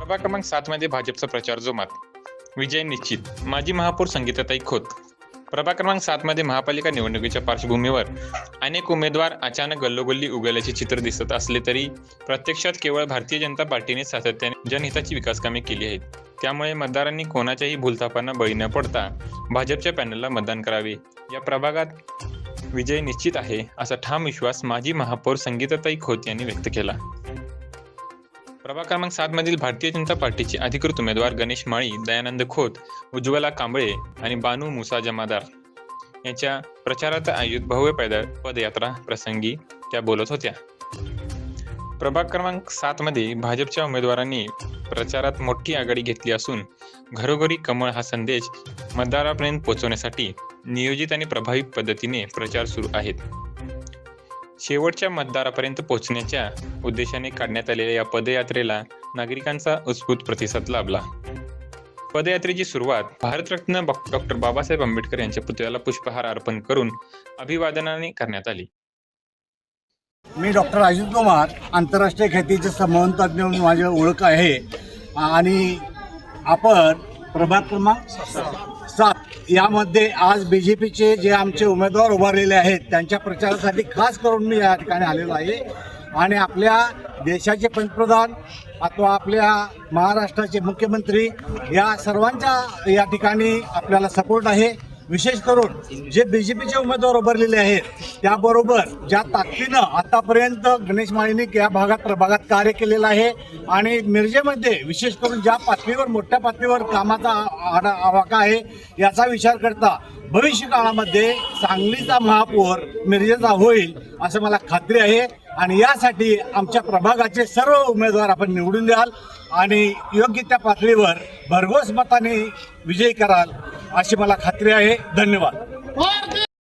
प्रभाग क्रमांक 7 मध्ये भाजपचा प्रचार जोमात, विजय निश्चित. माजी महापौर संगीताताई खोत. प्रभाग क्रमांक 7 मध्ये महापालिका निवडणुकीच्या पार्श्वभूमीवर अनेक उमेदवार अचानक गल्लोगल्ली उगवल्याचे चित्र दिसत असले तरी प्रत्यक्षात केवळ भारतीय जनता पार्टीने सातत्याने जनहिताची विकासकामे केली आहेत. त्यामुळे मतदारांनी कोणाच्याही भूलथापांना बळी न पडता भाजपच्या पॅनलला मतदान करावे. या प्रभागात विजय निश्चित आहे असा ठाम विश्वास माजी महापौर संगीताताई खोत यांनी व्यक्त केला. प्रभाग क्रमांक 7 मधील भारतीय जनता पार्टीचे अधिकृत उमेदवार गणेश माळी, दयानंद खोत, उज्ज्वला कांबळे आणि बानू मुसा जमादार यांच्या प्रचारात आयोजित भव्य पदयात्रा प्रसंगी त्या बोलत होत्या. प्रभाग क्रमांक 7 मध्ये भाजपच्या उमेदवारांनी प्रचारात मोठी आघाडी घेतली असून घरोघरी कमळ हा संदेश मतदारापर्यंत पोहोचवण्यासाठी नियोजित आणि प्रभावी पद्धतीने प्रचार सुरू आहेत. शेवटच्या मतदारापर्यंत पोहोचण्याच्या उद्देशाने काढण्यात आलेल्या या पदयात्रेला नागरिकांचा उत्स्फूर्त प्रतिसाद लाभला. पदयात्रेची सुरुवात भारतरत्न डॉक्टर बाबासाहेब आंबेडकर यांच्या पुतळ्याला पुष्पहार अर्पण करून अभिवादनाने करण्यात आली. मी डॉक्टर अजित कुमार, आंतरराष्ट्रीय ख्यातीचे संबंध तज्ज्ञ म्हणून माझी ओळख आहे आणि आपण प्रभाग क्रमांक 7 यामध्ये आज BJPचे जे आमचे उमेदवार उभारलेले आहेत त्यांच्या प्रचारासाठी खास करून मी या ठिकाणी आलेलो आहे. आणि आपल्या देशाचे पंतप्रधान अथवा आपल्या महाराष्ट्राचे मुख्यमंत्री या सर्वांच्या या ठिकाणी आपल्याला सपोर्ट आहे. विशेष करून जे BJPचे उमेदवार उभारलेले आहेत त्याबरोबर ज्या ताकदीनं आतापर्यंत गणेश माळींनी या प्रभागात कार्य केलेलं आहे आणि मिरजेमध्ये विशेष करून ज्या पातळीवर मोठ्या पातळीवर कामाचा आवाका आहे याचा विचार करता भविष्य काळामध्ये सांगलीचा महापौर मिरजेचा होईल असं मला खात्री आहे. आणि यासाठी आमच्या प्रभागाचे सर्व उमेदवार आपण निवडून द्याल आणि योग्य त्या पातळीवर भरघोस मताने विजयी कराल अशी मला खात्री आहे. धन्यवाद.